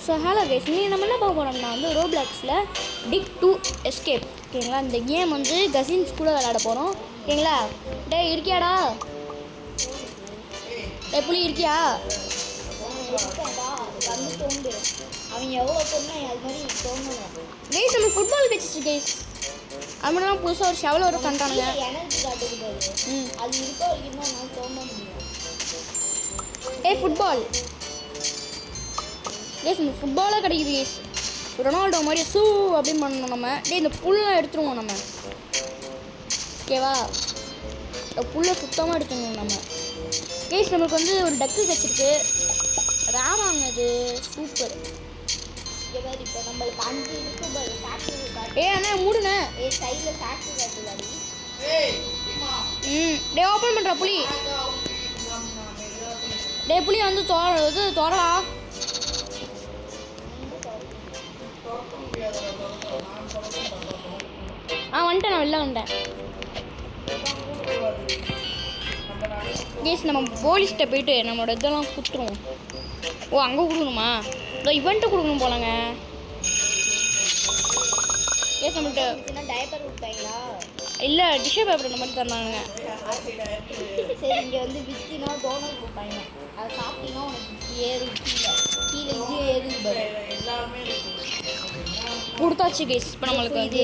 So hello guys, நீ நம்ம என்ன பார்க்க போகிறோம்னா வந்து ரோப்ளாக்ஸில் டிக் 2 எஸ்கேப். ஓகேங்களா, இந்த கேம் வந்து கசின்ஸ் கூட விளையாட போகிறோம். ஓகேங்களா, டே இருக்கியாடா? டே புளி இருக்கியா? வந்து தோண்டு அவங்க எவ்வளோ தோணுனா அது மாதிரி தோணணும். கைஸ் நம்ம ஃபுட்பால் வச்சிச்சு கைஸ். அது மட்டும் தான் புதுசாக ஒரு ஷெவல் ஒரு கண்டானுங்க. எனர்ஜி காட்டுது அது இருக்க வரைக்கும் தான் நான் தோண முடியும். ஃபுட்பால் கேஸ், இந்த ஃபுட்பாலாக கிடைக்குது கேஸ். ரொனால்டோ மாதிரி சூ அப்படின்னு பண்ணணும் நம்ம. இந்த புல்லாம் எடுத்துருவோம் நம்ம. ஓகேவா, இந்த புல்லை சுத்தமாக எடுத்துடணும் நம்ம. கேஸ் நம்மளுக்கு வந்து ஒரு டக்கு கிடச்சிருக்கு. ரேராங்க அது, சூப்பர். இப்போ நம்மளுக்கு 5 இருக்கு. அண்ணா மூடுண்ணே. சைடில் ஃபேக்ட்ரி காட்டுதாடி. டே ஓப்பன் பண்ணுற புளி. டே புளி வந்து தோறலா. வந்துட்டேன், நான் வெளில வந்துட்டேன். கேஸ் நம்ம போலீஸ்கிட்ட போயிட்டு நம்மளோட இதெல்லாம் கொடுத்துருவோம். அங்கே கொடுக்கணுமா? இவன்ட்டு கொடுக்கணும் போலங்க. கேஸ் நம்மள்கிட்ட டைப்பர் கொடுத்தாங்களா? இல்லை, டிஷ்யூ பேப்பர் இந்த மாதிரி தந்தாங்க. சரி, இங்கே வந்து வித்தினா டோனர் கொடுப்பாங்க. அதை சாப்பிட்டீங்கன்னா உனக்கு ஏறும். கீழே இது ஏறுது கொடுத்தாச்சு கேஸ். இப்போ நம்மளுக்கு வந்து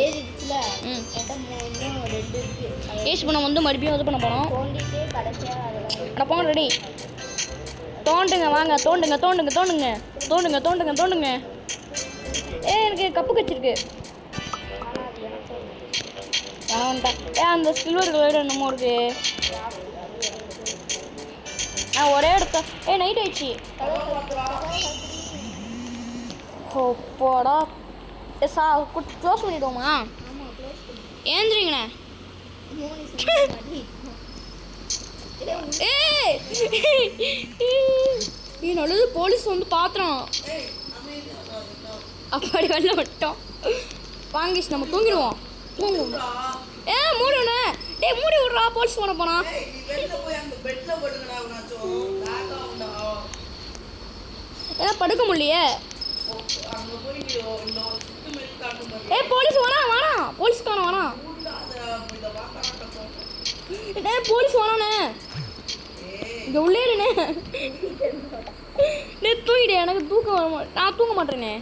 கேஸ் இப்போ நம்ம வந்து மறுபடியும் இது பண்ண போகிறோம். அட போங்க, ரெடி. தோண்டுங்க, வாங்க தோண்டுங்க தோண்டுங்க தோண்டுங்க தோண்டுங்க தோண்டுங்க தோண்டுங்க. எனக்கு கப்பு கச்சிருக்கு. அந்த சில்வர் கலர் என்னமோ இருக்கு. ஒரே இடத்த நைட் ஆயிடுச்சு. போடா க்ளோஸ் பண்ணிவிடுவோமா? ஏந்திரிங்கண்ணே. நல்லது, போலீஸ் வந்து பாத்திரம் அப்படி வெளில விட்டோம். வாங்கிச்சு நம்ம தூங்கிடுவோம். மூடுண்ணே. மூடி விட்றா, போலீஸ் போன போனா. படுக்க முடியலையே. போலீஸ் வேணா போலீஸ் காண வேணா. போலீஸ் வேணாண்ணே, இங்கே உள்ளே இல்லைண்ணே. தூங்கிடு, எனக்கு தூக்கம் வர நான் தூங்க மாட்டேனே.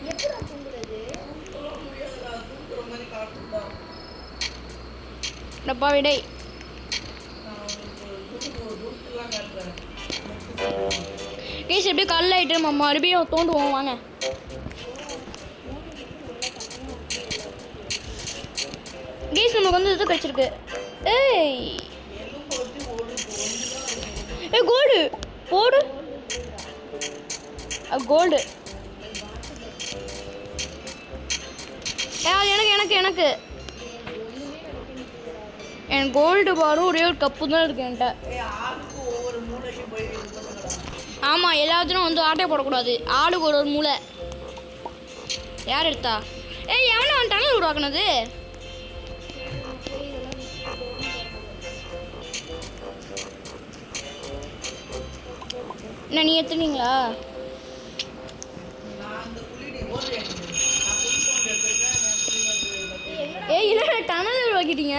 டப்பா விடை. கேஸ் எப்படியும் கல் ஆகிட்டு நம்ம மறுபடியும் தோண்டுவோம். வாங்க. கேஸ் நமக்கு வந்து இது கிடச்சிருக்கு. கோல்டு போடு. கோல்டு எனக்கு எனக்கு எனக்கு என் கோல்டு பாரும் ஒரே ஒரு கப்பு தான் இருக்கு என்கிட்ட. ஆமாம், எல்லாத்தையும் வந்து ஆட்டையை போடக்கூடாது. ஆளுக்கு ஒரு மூளை. யார் எடுத்தா? எவனை வந்துட்டானே உருவாக்குனது? என்ன நீ எடுத்துனீங்களா? இல்லை, டனல் உருவாக்கிட்டீங்க.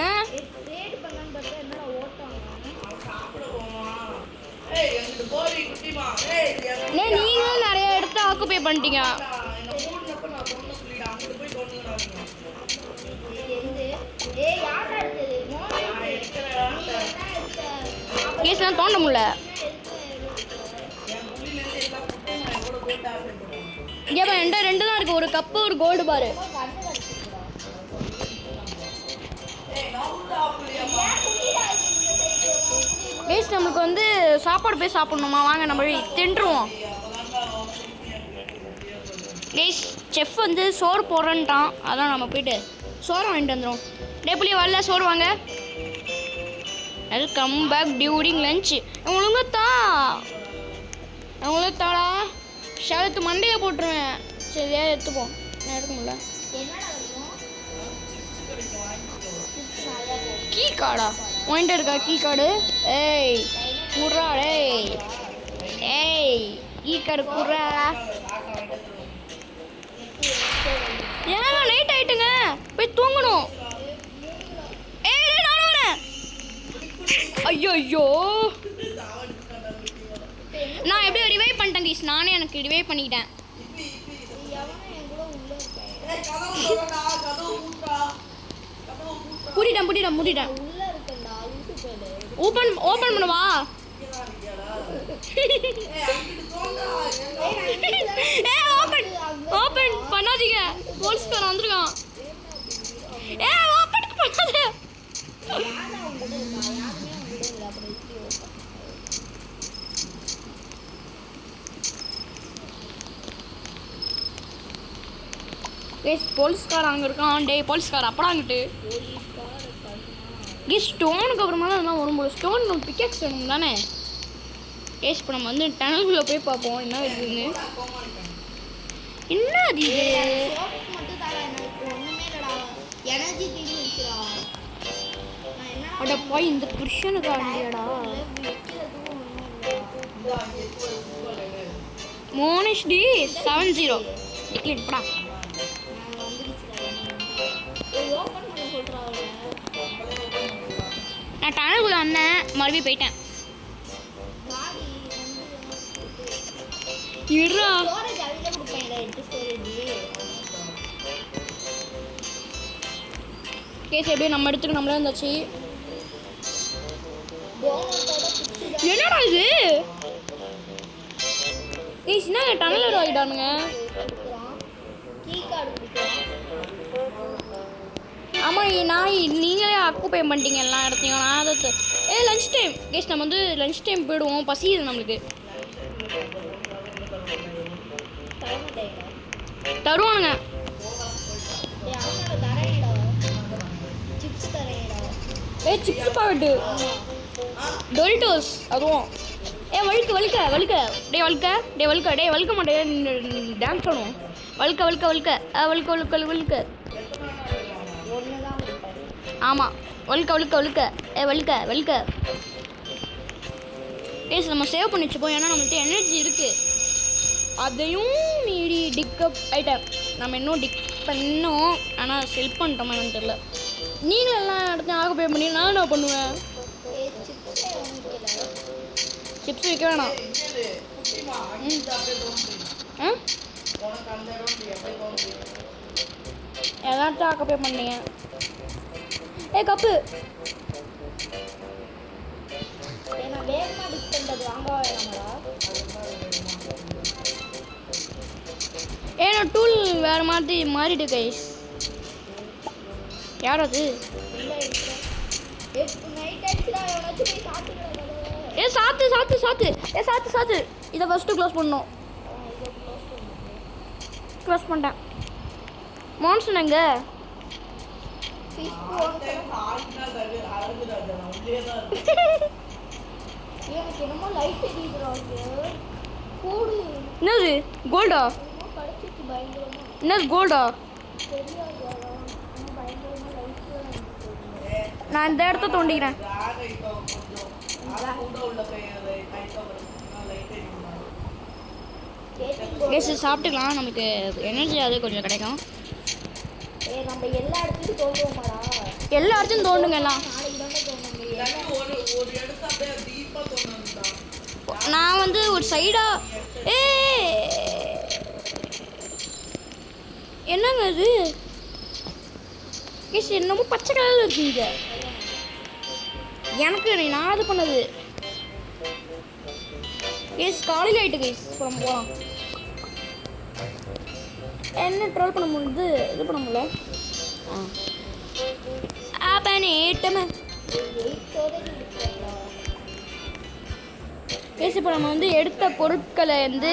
நீங்களும் நிறைய இடத்த ஆக்குபை பண்ணிட்டீங்க. கேஸ்லாம் தோண்ட முடியல. ஏப்பா என்கிட்ட 2 தான் இருக்குது. ஒரு கப்பு, ஒரு கோல்டு பாரு. கேஸ் நம்மளுக்கு வந்து சாப்பாடு போய் சாப்பிட்ணுமா? வாங்க நம்ம தின்றுவோம். கேஸ் செஃப் வந்து சோறு போடுறேன்ட்டான். அதான் நம்ம போயிட்டு சோறு வாங்கிட்டு வந்துடும். புள்ளி வரல, சோறு வாங்க. Welcome back during lunch. அவங்களுக்கு தாடா ஷவத்து மண்டையை போட்டுருவேன். சரி, எடுத்துப்போம். நான் எடுக்க முடியல. கீ கார்டா வாங்கிட்டு இருக்கா? Key card. குர்ரா டேய். கீ கார்டு குர்ரா. தூங்கணும். ஏய் நானும் வரேன். ஐயோ ஐயோ நான் எப்படியோ ரிவைவ் பண்ணிட்டேன் கைஸ். நானே எனக்கு ரிவைவ் பண்ணிக்கிட்டேன். மூடிட்டேன். ஓபன் பண்ணவா? ஓபன் பண்ணாதீங்க. போலீஸ்காரன் வந்திருக்கான். ஓபன் பண்ணாத. போலீஸ்காரன் அங்கே இருக்கான். டே போலீஸ்காரன் அப்படா அங்கிட்டு ஸ்டோனுக்கு அப்புறமா தான் அதெல்லாம் வரும்போது ஸ்டோன் நம்ம பிக்கெக்ஸ் வேணும் தானே. கேஸ் இப்போ நம்ம வந்து டனல்குள்ளே போய் பார்ப்போம் என்ன இருக்குதுன்னு. என்ன அது அட போய் இந்த புருஷனுக்கு ஆண்டியாடா. மோனிஷ் டி 70 டிக்கெட்டா. நான் டனல்குள்ள வந்தேன் மறுபடியும் போயிட்டேன். இருடா கேஸ் எப்படியும் நம்ம இடத்துக்கு நம்மளே இருந்தாச்சு. என்னடா இது கேஸ் என்ன டனல் ஆகிட்டானுங்க. ஆமாம் நான் நீங்களே ஆக்குப்பை பண்ணிட்டீங்க எல்லா இடத்தையும். நான் அதை லஞ்ச் டைம் கேஸ் நம்ம வந்து லஞ்ச் டைம் போயிடுவோம். பசியுது நம்மளுக்கு. தருவானுங்க. சிப்ஸ் பாக்கெட்டு டொரிட்டோஸ் அதுவும். வழுக்க மாட்டேன். டான்ஸ் பண்ணுவோம். வழுக்க ஆமாம் வழுக்க கேஸ் நம்ம சேவ் பண்ணி வச்சுப்போம். ஏன்னா நம்மகிட்ட எனர்ஜி இருக்குது. அதையும் மீறி டிக்கப் ஐட்டம் நம்ம இன்னும் டிக் பண்ணோம். ஆனால் செல் பண்ணிட்டோமா என்னன்னு தெரியல. நீங்களும் எல்லாம் இடத்தையும் ஆக போய் பண்ணி நான் என்ன பண்ணுவேன். சிப்ஸ் வைக்க வேணாம். எல்லாத்தையும் ஆக்க போய் பண்ணீங்க. கப்பு ஏன்னா டூல் வேறு மாதிரி மாறிடு கைஸ். யார் அது? சாத்து இதை ஃபஸ்ட்டு க்ளோஸ் பண்ணணும். க்ளோஸ் பண்ணிட்டேன். மான்சன் எங்க? என்னது கோல்டா? என்னது கோல்டா? நான் இந்த இடத்த தோண்டிக்கிறேன். கேஸ் சாப்பிட்டுக்கலாம். நமக்கு எனர்ஜி அது கொஞ்சம் கிடைக்கும். எல்லா இடத்தையும் தோண்டுங்க. எல்லாம் நான் வந்து ஒரு சைடா என்னங்க அது கேஸ் என்னமோ பச்சை கலர்ல இருக்குங்க. எனக்கு நான் அது பண்ணது கேஸ் காலையில் ஆயிட்டு கேஸ். அப்புறம் போகலாம். என்ன ட்ரோல் பண்ண முடியுது இது பண்ண முடியல. கேஸ் இப்போ நம்ம வந்து எடுத்த பொருட்களை வந்து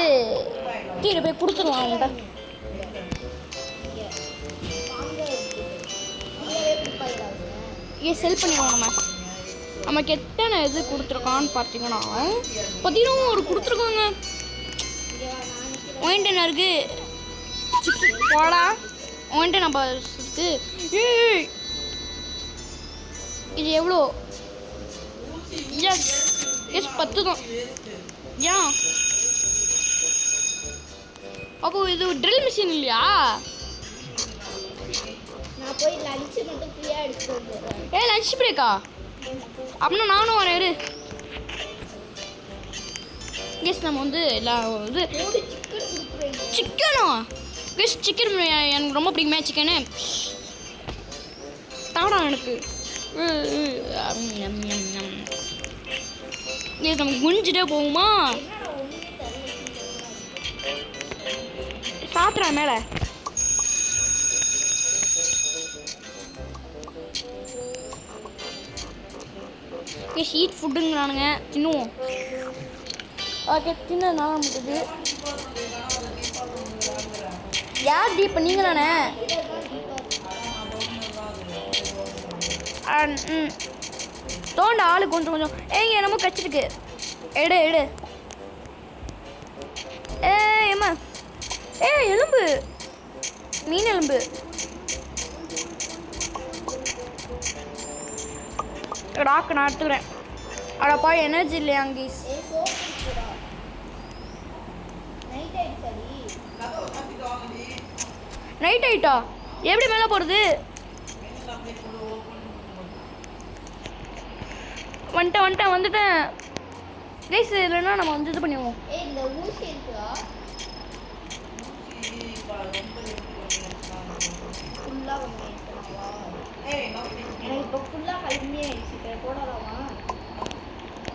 கீழே போய் கொடுத்துருவோம் அவங்கள்ட்ட. செல் பண்ணிடுவோம். நமக்கு எத்தனை இது கொடுத்துருக்கான்னு பார்த்தீங்கன்னா ஒரு கொடுத்துருக்காங்க. ஒயின்ட்டு என்ன இருக்கு? சிப்ஸ் போடா. ஒயின்ட்டு நம்ம இருக்கு. இது எவ்வளோ? எஸ் 10 தான். ஏன் அப்போ இது ட்ரில் மிஷின் இல்லையா? நான் போய் லஞ்ச் மட்டும் ஃப்ரீயா எடுத்துட்டு வந்துடுறேன். ஏ லஞ்ச் பிரேக்கா? அப்படின்னா நானும் வரேன் இரு. கெஸ் நம்ம வந்து இது சிக்கன் கொடுக்குறேன். சிக்கனா? கெஸ் சிக்கன் எனக்கு ரொம்ப பிடிக்குமே சிக்கனு. தாடா எனக்கு. கெஸ் நம்ம குஞ்சிட்டே போகுமா? சாத்துறா மேலே. ஷீட் ஃபுட்டுங்கிறானுங்க தின்னுவோம். ஓகே தின்ன நல்லா முடியுது. யார் டீப் நீங்க தானே? தோண்ட ஆளு கொஞ்சம் கொஞ்சம். ஏங்க என்னமோ கச்சிருக்கு. எடு எடு. ஏம்மா எலும்பு, மீன் எலும்பு. ராக்கு நான் எடுத்துக்கிறேன். அடப்பா எனர்ஜி இல்லையா அங்கீஸ்? நைட் ஆயிட்டா? எப்படி மேலே போகிறது? வந்துட்டேன் கைஸ். இல்லைன்னா நம்ம வந்து இது பண்ணிடுவோம். இந்த ஊசி இருக்குதா? ஃபுல்லாக பண்ணிடுவா. எனக்கு இப்போ ஃபுல்லாக கம்மியாகிடுச்சு. இப்போ போடலாமா?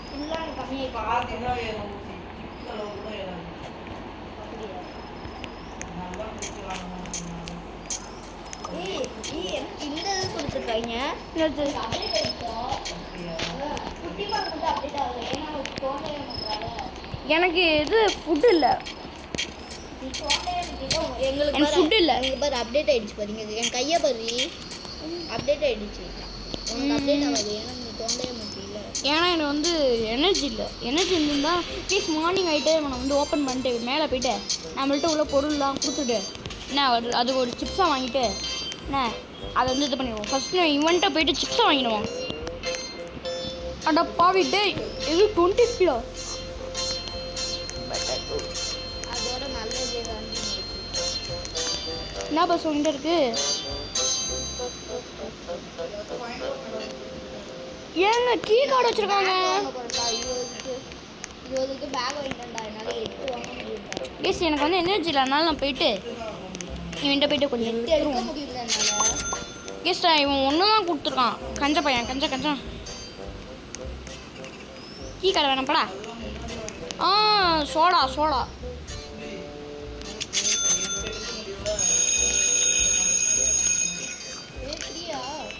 ஃபுல்லாக எனக்கு கம்மியாகிடுச்சு. இந்த இது கொடுத்துருக்காங்க. எனக்கு இது ஃபுட் இல்லை. எங்களுக்கு ஃபுட் இல்லை. எங்களுக்கு பாரு அப்டேட் ஆகிடுச்சு. பாருங்க என் கையை பாரு அப்டேட் ஆகிடுச்சு. உனக்கு அப்டேட் ஆகாது. ஏன்னா நீ தோண்டவே முடியல. ஏன்னா எனக்கு வந்து எனர்ஜி இல்லை. எனர்ஜி இருந்திருந்தால் ப்ளீஸ் மார்னிங் ஆகிட்டு நான் வந்து ஓப்பன் பண்ணிட்டு மேலே போய்ட்டு நம்மள்ட்ட உள்ள பொருள்லாம் கொடுத்துட்டு என்ன அது ஒரு சிப்ஸாக வாங்கிட்டு என்ன அதை வந்து இது பண்ணிடுவோம். ஃபஸ்ட்டு இவன்ட்ட போய்ட்டு சிப்ஸை வாங்கிடுவோம். அட பாவிட்டு இது 20 கிலோ. அதோட நல்லது என்ன பஸ் வாங்கிட்டு இருக்கு? ஏங்க கீ கார்டு வச்சுருக்காங்க. 20க்கு பேக் வாங்கிட்டேன்டா. என்னால் 8 வாங்க முடியும். எஸ் எனக்கு வந்து எனர்ஜி இல்லை. அதனால நான் போயிட்டு இவன்ட்ட போய்ட்டு கொஞ்சம் எடுக்க முடியல என்னால். கேஸ்டா இவன் ஒன்று தான் கொடுத்துருக்கான். கஞ்ச பையன் கஞ்சா டீ கடை வேணாம்ப்படா. Soda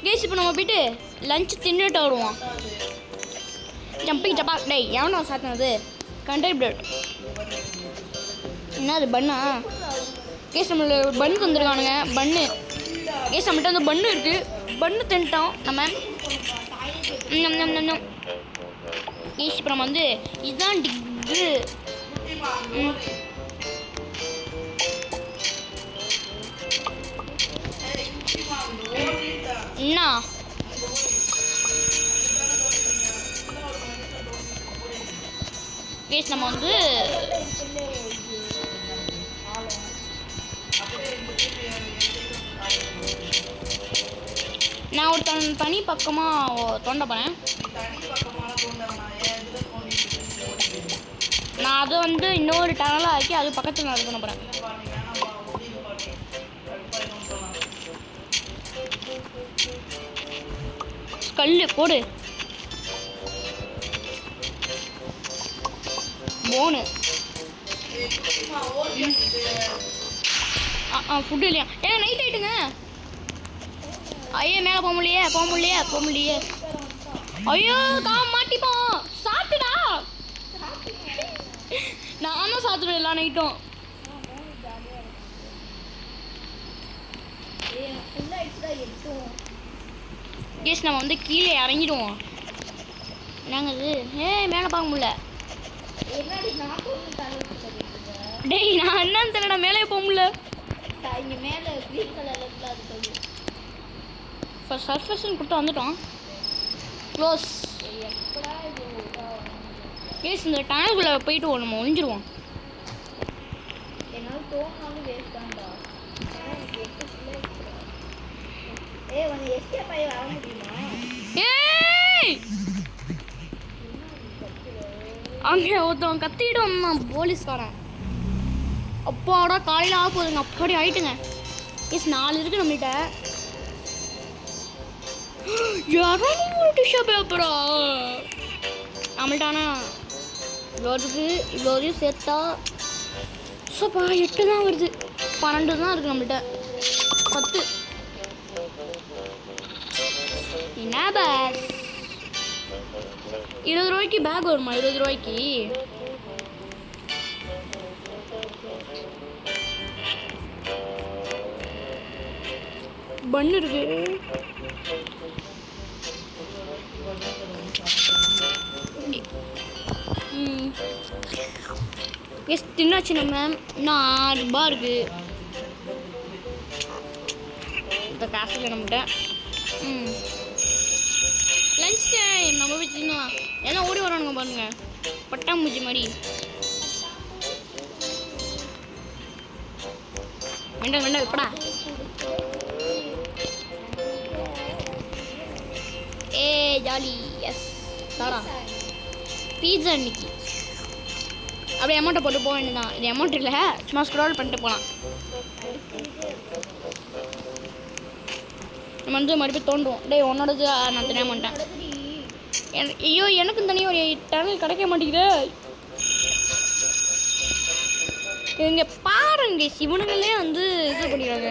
case. இப்போ நம்ம போயிட்டு லஞ்ச் தின்னுட்டு வருவோம். ஜம்பிங் ஜப்பா டேய் எவனோ சாத்தினது கண்டை பிரெட். என்ன அது பன்னா? கேஸ் நம்மள பன்னு தந்துருக்கானுங்க. பன்னு கேஸ் நம்மகிட்ட வந்து பன்னு இருக்குது. பன்னு தின்ட்டோம் நம்ம. கேஸ் இப்போ நம்ம வந்து இதுதான் டிக்கு. என்ன கேஸ் நம்ம வந்து நான் ஒரு தனி பக்கமாக தோண்ட போகிறேன். நான் அதை வந்து இன்னொரு டனலாக ஆக்கி அது பக்கத்தில் நான் இது பண்ண போகிறேன். கல்லு போடு. போனு ஃபுட்டு இல்லையா? ஏங்க நைட் ஆகிட்டுங்க. ஐயோ மேலே போக முடியலையே. ஐயோ மாட்டிப்போம். சாப்பிட்டுடா. நான் தான் சாப்பிடுவேன் எல்லா நைட்டும். கேஸ் நம்ம வந்து கீழே இறங்கிடுவோம். என்னங்க இது? மேலே பார்க்க முடியல. டேய் நான் என்னன்னு தெரியல. மேலே போக முடியல. ஃபர்ஸ்ட் சர்ஃபேஸ்ன்னு கொடுத்து வந்துட்டோம். க்ளோஸ். கேஸ் இந்த டனலுக்குள்ளே போயிட்டு நம்ம ஒழிஞ்சிருவோம். கொஞ்சம் எஸ்கேப் ஆகி வர முடியுமா? ஏய் அங்கே ஒருத்தவன் கத்திட்டு வந்தான் போலீஸ்காரன். அப்பாடா காலையில் ஆக போகுதுங்க. அப்படி ஆயிட்டுங்க. எஸ் 4 இருக்கு நம்மகிட்ட. 200 டிஷ்யூ பேப்பரா நம்மள்ட்டானா இவ்வளோ இருக்குது. இவ்வளோ வரையும் சேர்த்தா சோப்பா 8 தான் வருது. 12 தான் இருக்குது நம்மள்ட்ட. 10 என்ன பேக் 20 ரூபாய்க்கு பேக் வருமா? 20 ரூபாய்க்கு பன் இருக்கு. எஸ் தின்னாச்சு நம்ம. இன்னும் 6 ரூபா இருக்கு இந்த காசில் நம்மகிட்ட. லஞ்ச் டைம் நம்ம போய் தின்னலாம். எல்லாம் ஓடி வரானுங்க பாருங்க பட்டாம்பூச்சி மாதிரி. வேண்டாம் வேண்டாம் எப்படா. ஏ ஜாலி. எஸ் தாடா பீட்சா இன்னைக்கு. அப்படியே அமௌண்ட்டை போட்டு போக வேண்டியதான். இது அமௌண்ட் இல்லை, சும்மா ஸ்க்ரோல் பண்ணிட்டு போகலாம். நம்ம வந்து மறுபடியும் தோன்றுவோம். டேய் உன்னோடது நான் தெரிய மாட்டேன். ஐயோ எனக்கும் தனியாக ஒரு டனல் கிடைக்க மாட்டேங்குது. இங்கே பாருங்க சிவனுங்களே வந்து இது பண்ணிடுறாங்க.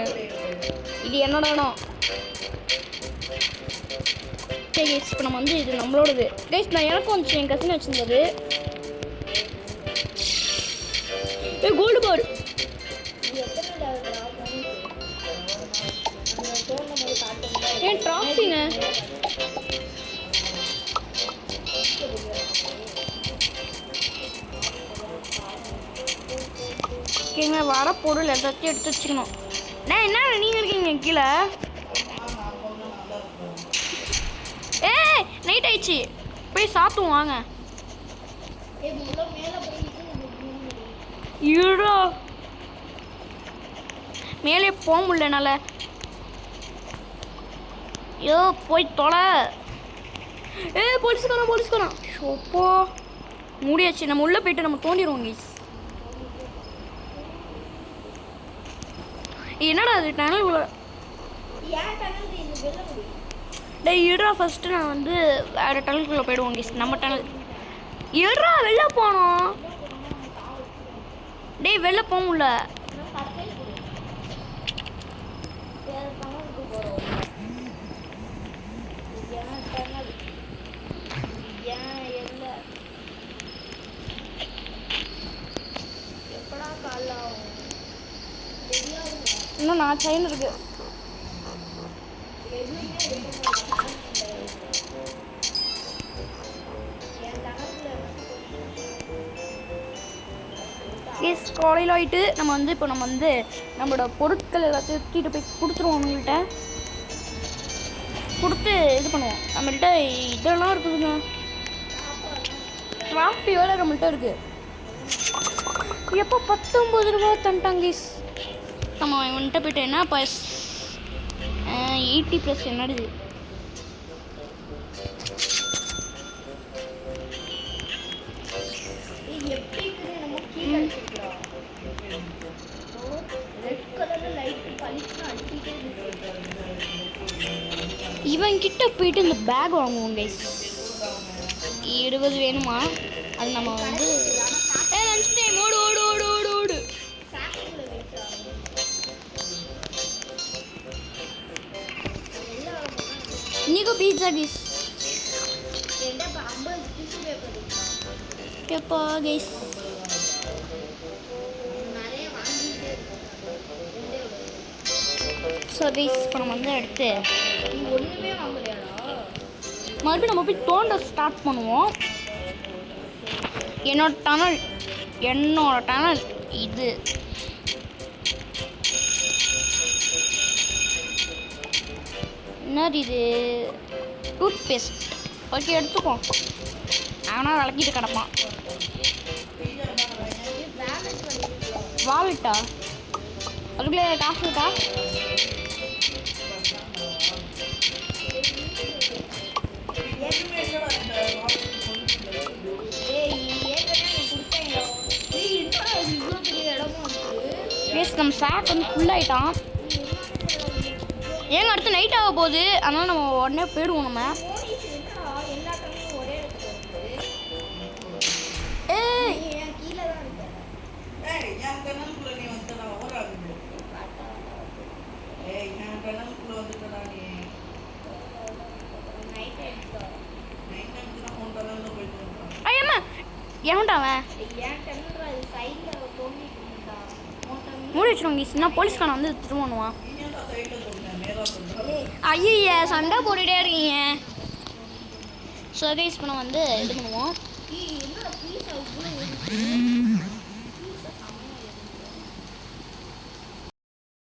இது என்னோட இடம். சரி இப்போ நம்ம வந்து இது நம்மளோடது. கைஸ் நான் எனக்கும் வந்துச்சு, என் கசின் வச்சுருந்தது. ஏ கோல்டு பார் ஏன் ட்ராஃபிங்க. ஓகேங்க வர பொருள் எல்லாத்தையும் எடுத்து வச்சுக்கணும். நான் என்ன நீங்கள் இருக்கீங்க கீழே. ஏய் நைட் ஆயிடுச்சு போய் சாப்பிடுவோம் வாங்க. ஈடோ மேலே போக முடியல என்னால். ஐயோ போய் தொலை. போலீஸ்காரன் போலீஸ்காரன் ஷோப்போ மூடியாச்சு. நம்ம உள்ளே போயிட்டு நம்ம தோண்டிடுவோம் கைஸ். என்னடா அது டனல் உள்ள. டேய் இருடா ஃபஸ்ட்டு நான் வந்து வேறு டனலுக்குள்ளே போயிடுவோம் கைஸ். நம்ம டனல் இருடா வெளில போனோம். டேய் வெளில போக முடியல. இன்னும் நான் செயின் இருக்கு. எஸ் காலையில் ஆகிட்டு நம்ம வந்து இப்போ நம்ம வந்து நம்மளோட பொருட்கள் எல்லாத்தையும் தூக்கிட்டு போய் கொடுத்துருவோம். அவங்கள்ட்ட கொடுத்து இது பண்ணுவோம். நம்மள்கிட்ட இதெல்லாம் இருக்குதுங்க. ட்ராஃபி வேலை நம்மள்கிட்ட இருக்குது. எப்போ 19 ரூபா தந்துட்டாங்க கைஸ். நம்ம வந்துட்டு போய்ட்டு என்ன பஸ் 80+ என்னது இவன் கிட்ட போயிட்டு இந்த பேக் வாங்குவோம் கைஸ். 20 வேணுமா? அது நம்ம வந்து லஞ்ச் டைம் ஓடு ஓடு ஓடு ஓடு ஓடு. இன்னைக்கு பீட்சா கைஸ். எப்பா கைஸ் ஸோ கைஸ் இப்போ நம்ம வந்து எடுத்து ஒன்றுமே வாங்கலையாடா? மறுபடியும் நம்ம போய் தோண்ட ஸ்டார்ட் பண்ணுவோம். என்னோட டனல் இது. என்னது இது? Tooth paste. ஓகே எடுத்துப்போம். ஆனால் விளக்கிட்டு கிடப்பான். வாலெட்டா? அதுக்குள்ளே காசு இருக்கா? ஏய் ஏற்கனவே எனக்கு கொடுத்தேன். ஏய் என்னடா இது இவ்வளோ பெரிய இடமா இருக்கு. கேஸ் நம்ம சாக் வந்து ஃபுல் ஆகிட்டான். ஏங்க அடுத்து நைட் ஆக போகுது, அதனால் நம்ம உடனே போயிடுவோம் நம்ம. போலீஸ் என்னடா எல்லா டைமும் ஒரே இடத்துல இருக்கு. ஏய் நீ ஏன் கீழே தான் இருக்க. நைட் ஆயிடுச்சு. ஐயம்மா எவன்டா அவன்? ஏன் டென்னுடா இது சைடில் தோண்டிட்டு இருந்தா. மூடி வச்சுருவாங்க கேஸ், என்ன போலீஸ்காரன் வந்து திரும்பணுவான். ஐய சண்டை போட்டுகிட்டே இருக்கீங்க. ஸோ கைஸ் இப்போ நம்ம வந்து இது பண்ணுவோம். என்னடா ப்ளீஸ்